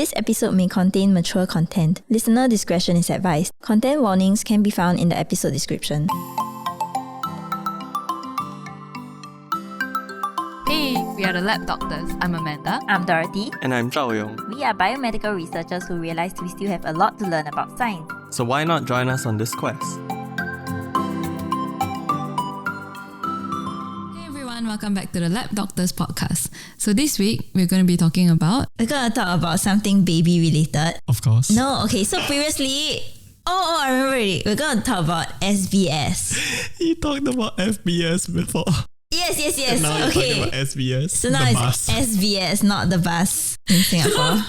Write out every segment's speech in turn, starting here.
This episode may contain mature content. Listener discretion is advised. Content warnings can be found in the episode description. Hey, we are the Lab Doctors. I'm Amanda. I'm Dorothy. And I'm Zhao Yong. We are biomedical researchers who realized we still have a lot to learn about science. So why not join us on this quest? Hey everyone, welcome back to the Lab Doctors podcast. So this week, we're going to be talking about... We're going to talk about something baby related. Of course. No, okay, so previously... I remember already. We're going to talk about SBS. You talked about FBS before. Yes. Now you're okay. talking about SBS. So now it's bus. SBS, not the bus in Singapore.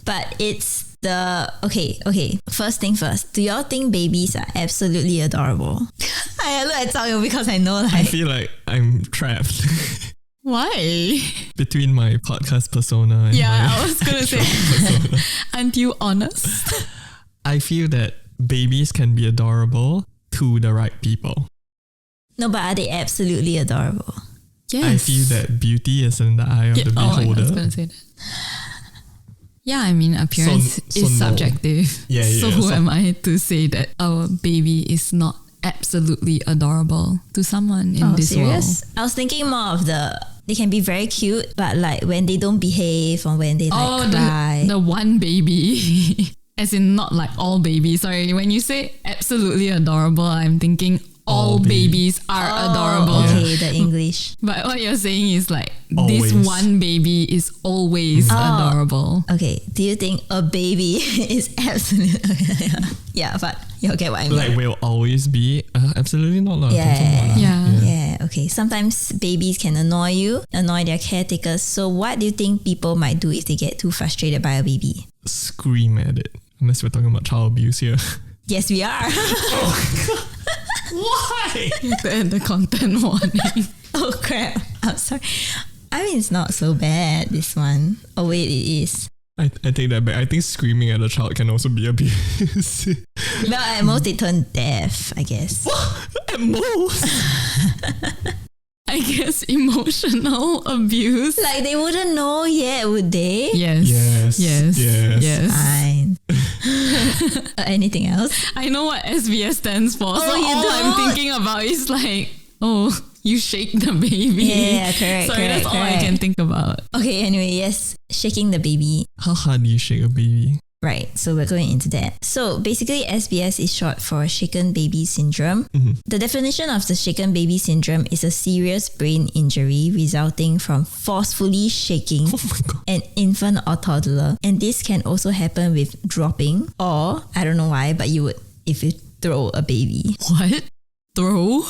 But it's the... Okay. First thing first. Do y'all think babies are absolutely adorable? I look at Zhao Yong because I know I feel like I'm trapped. why? Between my podcast persona and I was going to say, persona. aren't you honest? I feel that babies can be adorable to the right people. No, but are they absolutely adorable? Yes. I feel that beauty is in the eye of the beholder. I was going to say that. Yeah, I mean, appearance is no. subjective. Yeah. So who am I to say that our baby is not absolutely adorable to someone in this serious? world? I was thinking more of they can be very cute, but like when they don't behave or when they cry. The one baby. As in not like all babies. Sorry, when you say absolutely adorable, I'm thinking all babies are adorable. Okay, the English. But what you're saying is like Always. this one baby is always adorable. Okay, do you think a baby is absolutely... yeah, but you get what I mean. Like will always be? Absolutely not. Yeah, okay. Sometimes babies can annoy their caretakers. So what do you think people might do if they get too frustrated by a baby? Scream at it. Unless we're talking about child abuse here. Yes, we are. Why? The content warning. Oh crap. I'm sorry. I mean, it's not so bad, this one. Oh wait, it is. I take that back. I think screaming at a child can also be abuse. Well, at most they turn deaf, I guess. At most? I guess emotional abuse. Like they wouldn't know yet, would they? Yes. Fine. Anything else? I know what SBS stands for. So you all don't? I'm thinking about is like, you shake the baby. Yeah, correct. Sorry, that's all I can think about. Okay, anyway, yes, shaking the baby. How hard do you shake a baby? Right, so we're going into that. So basically, SBS is short for shaken baby syndrome. Mm-hmm. The definition of the shaken baby syndrome is a serious brain injury resulting from forcefully shaking an infant or toddler. And this can also happen with dropping, or I don't know why, but you would if you throw a baby. What? Throw?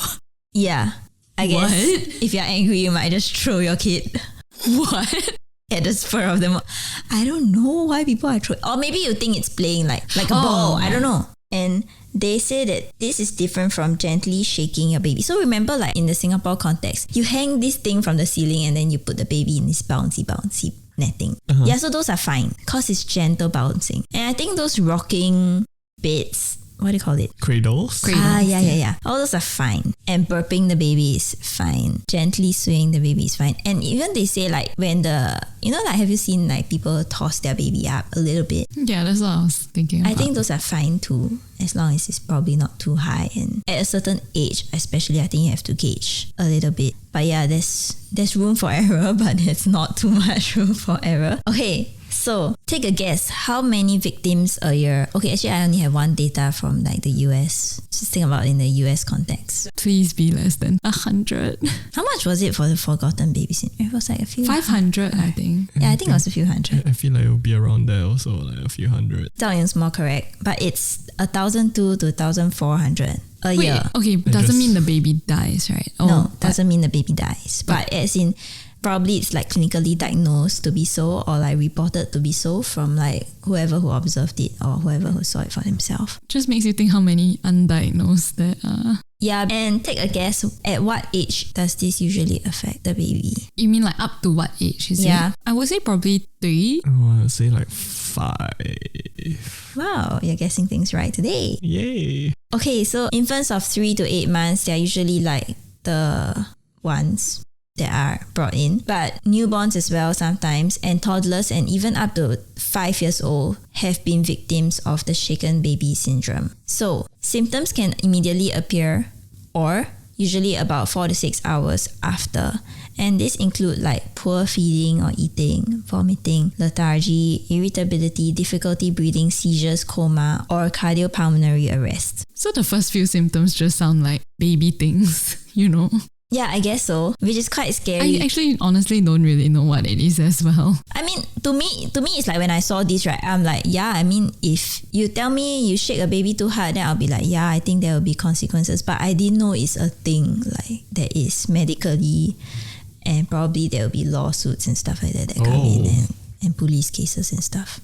Yeah, I guess What? if you're angry, you might just throw your kid. What? At the spur of them. I don't know why people are throwing. Or maybe you think it's playing like a ball. I don't know. And they say that this is different from gently shaking a baby. So remember, like in the Singapore context, you hang this thing from the ceiling and then you put the baby in this bouncy netting. Yeah, so those are fine because it's gentle bouncing. And I think those rocking beds, what do you call it? Cradles? Yeah. All those are fine. And burping the baby is fine. Gently swaying the baby is fine. And even they say like when have you seen like people toss their baby up a little bit? Yeah, that's what I was thinking about. I think those are fine too, as long as it's probably not too high. And at a certain age, especially, I think you have to gauge a little bit. But yeah, there's room for error, but there's not too much room for error. Okay. So, take a guess. How many victims a year? Okay, actually, I only have one data from like the US. Just think about it in the US context. Please be less than 100. How much was it for the forgotten baby syndrome? It was like a few... 500, I think. Yeah, I think it was a few hundred. I feel like it will be around there also, like a few hundred. Zhao Yong's more correct. But it's 1,200 to 1,400 a year. Okay, doesn't mean the baby dies, right? No, doesn't mean the baby dies. But as in... Probably it's like clinically diagnosed to be so or like reported to be so from like whoever who observed it or whoever who saw it for himself. Just makes you think how many undiagnosed there are. Yeah, and take a guess, at what age does this usually affect the baby? You mean like up to what age is it? I would say probably 3. Oh, I would say like 5. Wow, you're guessing things right today. Yay. Okay, so infants of 3 to 8 months, they're usually like the ones that are brought in, but newborns as well sometimes, and toddlers and even up to 5 years old have been victims of the shaken baby syndrome. So symptoms can immediately appear or usually about 4 to 6 hours after. And this include like poor feeding or eating, vomiting, lethargy, irritability, difficulty breathing, seizures, coma, or cardiopulmonary arrest. So the first few symptoms just sound like baby things, you know? Yeah, I guess so, which is quite scary. I actually honestly don't really know what it is as well. I mean, to me, it's like when I saw this, right, I'm like, yeah, I mean, if you tell me you shake a baby too hard, then I'll be like, yeah, I think there will be consequences. But I didn't know it's a thing like that is medically, and probably there will be lawsuits and stuff like that come in and police cases and stuff.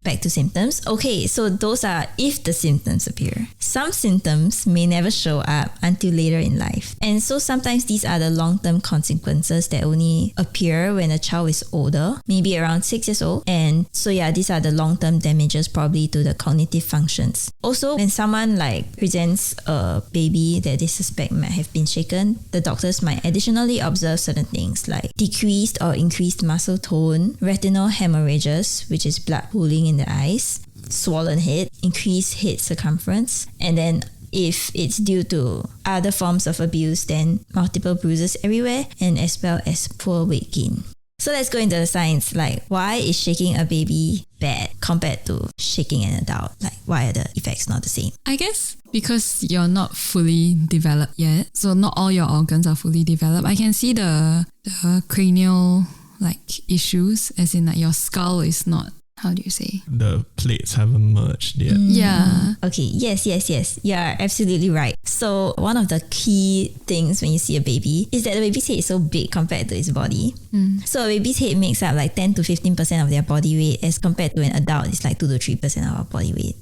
Back to symptoms. Okay, so those are if the symptoms appear. Some symptoms may never show up until later in life. And so sometimes these are the long-term consequences that only appear when a child is older, maybe around 6 years old. And so yeah, these are the long-term damages probably to the cognitive functions. Also, when someone like presents a baby that they suspect might have been shaken, the doctors might additionally observe certain things like decreased or increased muscle tone, retinal hemorrhages, which is blood pooling in the eyes, swollen head, increased head circumference, and then if it's due to other forms of abuse, then multiple bruises everywhere, and as well as poor weight gain. So let's go into the science, like why is shaking a baby bad compared to shaking an adult? Like why are the effects not the same? I guess because you're not fully developed yet, so not all your organs are fully developed. I can see the cranial like issues, as in like your skull is not, how do you say? The plates haven't merged yet. Yeah. Okay, yes. You're absolutely right. So one of the key things when you see a baby is that the baby's head is so big compared to its body. So a baby's head makes up like 10 to 15% of their body weight, as compared to an adult, it's like 2 to 3% of our body weight.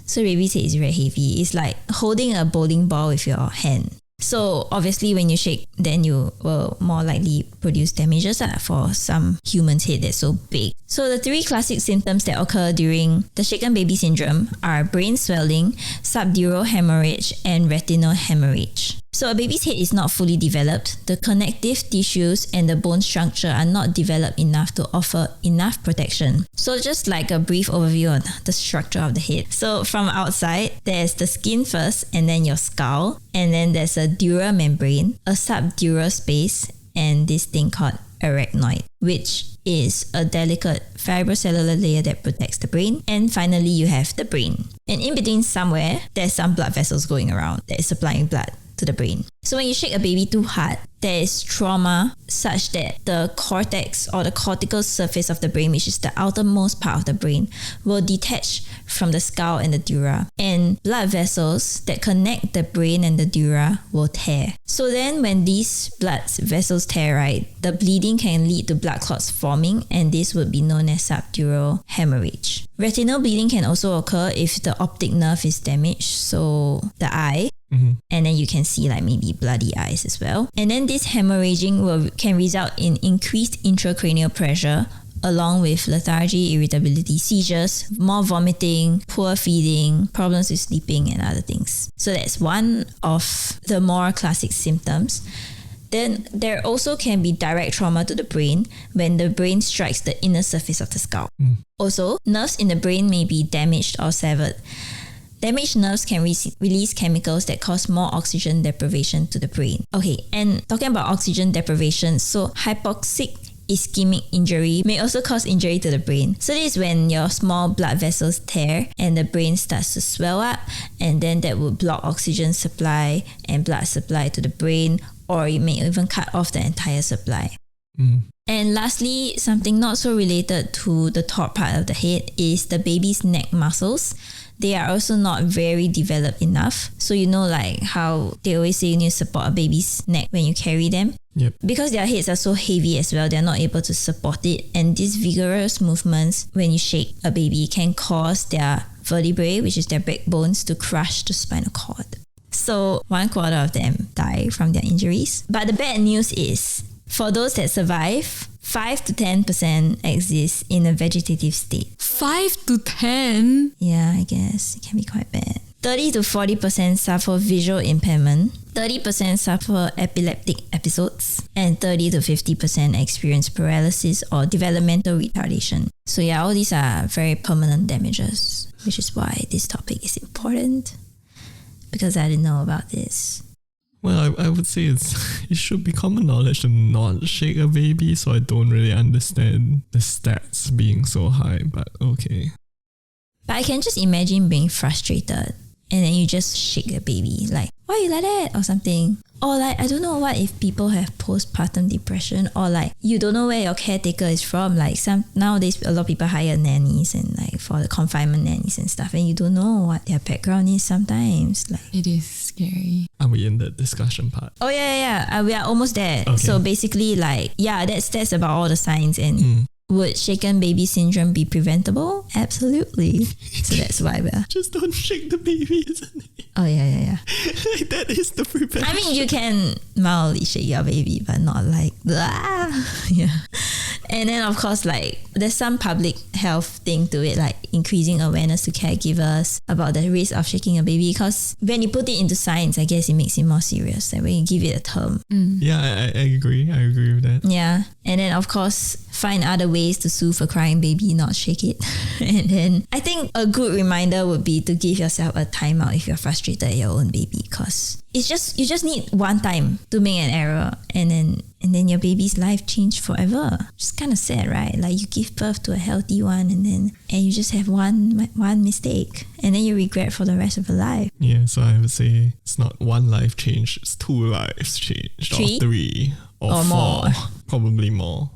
So baby's head is very heavy. It's like holding a bowling ball with your hand. So obviously when you shake, then you will more likely produce damages for some human's head that's so big. So the 3 classic symptoms that occur during the shaken baby syndrome are brain swelling, subdural hemorrhage, and retinal hemorrhage. So a baby's head is not fully developed. The connective tissues and the bone structure are not developed enough to offer enough protection. So just like a brief overview on the structure of the head. So from outside, there's the skin first, and then your skull, and then there's a dura membrane, a subdural space, and this thing called arachnoid, which is a delicate fibrocellular layer that protects the brain. And finally, you have the brain. And in between somewhere, there's some blood vessels going around that is supplying blood to the brain. So when you shake a baby too hard, there is trauma such that the cortex or the cortical surface of the brain, which is the outermost part of the brain, will detach from the skull and the dura, and blood vessels that connect the brain and the dura will tear. So then when these blood vessels tear, right, the bleeding can lead to blood clots forming, and this would be known as subdural hemorrhage. Retinal bleeding can also occur if the optic nerve is damaged, so the eye, and then you can see like maybe bloody eyes as well. And then this hemorrhaging can result in increased intracranial pressure, along with lethargy, irritability, seizures, more vomiting, poor feeding, problems with sleeping, and other things. So that's one of the more classic symptoms. Then there also can be direct trauma to the brain when the brain strikes the inner surface of the skull. Also, nerves in the brain may be damaged or severed. Damaged nerves can release chemicals that cause more oxygen deprivation to the brain. Okay, and talking about oxygen deprivation, so hypoxic ischemic injury may also cause injury to the brain. So this is when your small blood vessels tear and the brain starts to swell up, and then that would block oxygen supply and blood supply to the brain, or it may even cut off the entire supply. And lastly, something not so related to the top part of the head is the baby's neck muscles. They are also not very developed enough. So you know like how they always say you need to support a baby's neck when you carry them? Yep. Because their heads are so heavy as well, they're not able to support it. And these vigorous movements when you shake a baby can cause their vertebrae, which is their backbones, to crush the spinal cord. So 1/4 of them die from their injuries. But the bad news is, for those that survive, 5 to 10% exist in a vegetative state. 5 to 10? Yeah, I guess it can be quite bad. 30 to 40% suffer visual impairment, 30% suffer epileptic episodes, and 30 to 50% experience paralysis or developmental retardation. So yeah, all these are very permanent damages, which is why this topic is important, because I didn't know about this. Well, I would say it should be common knowledge to not shake a baby, so I don't really understand the stats being so high, but okay. But I can just imagine being frustrated and then you just shake the baby, like, why you like that? Or something. Or like, I don't know what if people have postpartum depression, or like you don't know where your caretaker is from. Like nowadays a lot of people hire nannies and like for the confinement nannies and stuff, and you don't know what their background is sometimes. Like, It is scary. Are we in the discussion part? oh yeah, we are almost there. Okay. So basically, like, yeah, that's about all the signs. And would shaken baby syndrome be preventable? Absolutely. So that's why we're... Just don't shake the baby, isn't it? Oh yeah. Like, that is the prevention. I mean, you can mildly shake your baby, but not like... Yeah. And then, of course, like, there's some public health thing to it, like increasing awareness to caregivers about the risk of shaking a baby, because when you put it into science, I guess it makes it more serious, like when you give it a term. Yeah, I agree. I agree with that. Yeah. And then, of course, find other ways to soothe a crying baby, not shake it. And then I think a good reminder would be to give yourself a timeout if you're frustrated at your own baby, because it's just, you just need one time to make an error, and then your baby's life changed forever. It's kind of sad, right? Like, you give birth to a healthy one, and you just have one mistake, and then you regret for the rest of your life. Yeah, so I would say it's not one life changed, it's 2 lives changed. 3? Or 3 or 4. more. Probably more.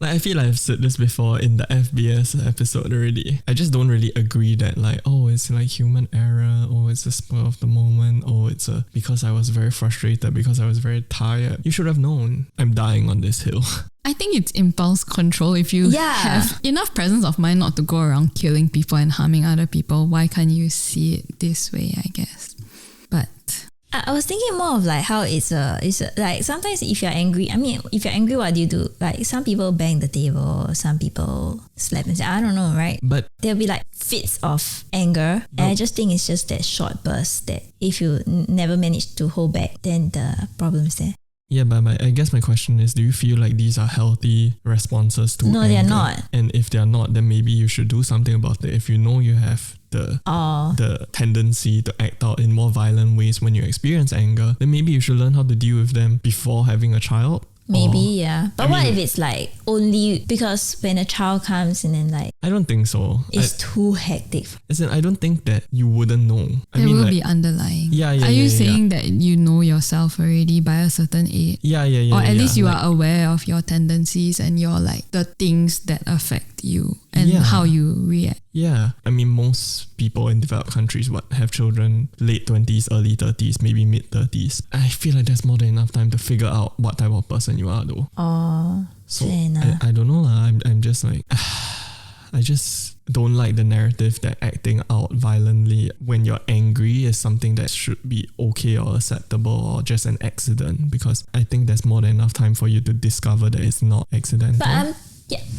Like, I feel like I've said this before in the FBS episode already. I just don't really agree that like, oh, it's like human error, or it's a spur of the moment, or it's because I was very frustrated, because I was very tired. You should have known I'm dying on this hill. I think it's impulse control. If you have enough presence of mind not to go around killing people and harming other people, why can't you see it this way, I guess? But I was thinking more of like how it's like, sometimes if you're angry, what do you do? Like, some people bang the table, some people slap and say, I don't know, right? But There'll be like fits of anger, and I just think it's just that short burst that if you never manage to hold back, then the problem is there. yeah, but I guess my question is, do you feel like these are healthy responses to No, anger? they're not. And if they're not, then maybe you should do something about it. If you know you have the tendency to act out in more violent ways when you experience anger, then maybe you should learn how to deal with them before having a child. Maybe, Or- yeah. But what if it's like only because when a child comes and then like I don't think so. it's too hectic? I don't think that you wouldn't know. there will be underlying. Yeah, Are you saying that you know yourself already by a certain age? Yeah. Or at least you are aware of your tendencies and your like the things that affect you and how you react. Yeah, I mean, most people in developed countries have children late 20s, early 30s, maybe mid 30s. I feel like there's more than enough time to figure out what type of person you are, though. Oh, So fair enough. I don't know lah. I'm just like, I just don't like the narrative that acting out violently when you're angry is something that should be okay or acceptable or just an accident, because I think there's more than enough time for you to discover that it's not accidental. But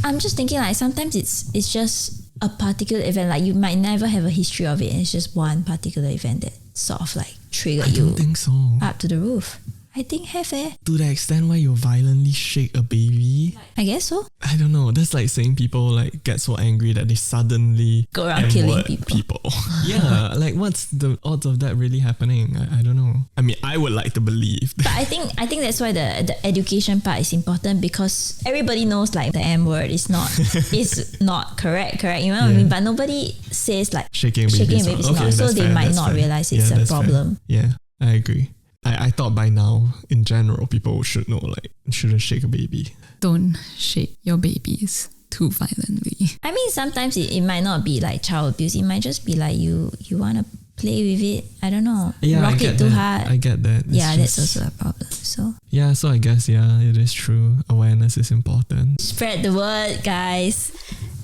I'm just thinking like sometimes it's just a particular event. Like, you might never have a history of it, and it's just one particular event that sort of like triggered I don't you think so. up to the roof. I think have To the extent where you violently shake a baby, I guess so. I don't know. That's like saying people like get so angry that they suddenly Go around killing N-word people. Yeah, like what's the odds of that really happening? I don't know. I mean, I would like to believe. But I think that's why the education part is important, because everybody knows like the M word is not correct. You know what I mean? But nobody says like Shaking a baby is not. So they might not realize it's a problem. Fair. Yeah, I agree. I thought by now, in general, people should know like shouldn't shake a baby. Don't shake your babies too violently. I mean, sometimes it might not be like child abuse. It might just be like you want to play with it. I don't know. Yeah, Rock I get it too that. hard. I get that. That's also a problem. So yeah, so I guess it is true. Awareness is important. spread the word, guys.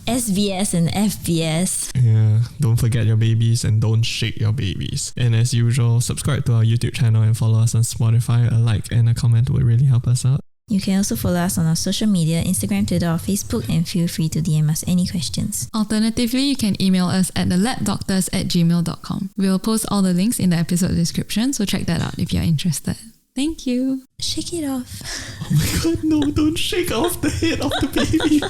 SBS and FBS. Yeah, don't forget your babies and don't shake your babies. And as usual, subscribe to our YouTube channel and follow us on Spotify. A like and a comment would really help us out. You can also follow us on our social media, Instagram, Twitter, or Facebook, and feel free to DM us any questions. Alternatively, you can email us at thelabdoctors@gmail.com. We'll post all the links in the episode description, so check that out if you're interested. Thank you. Shake it off. Oh my god, no, don't shake off the head of the baby.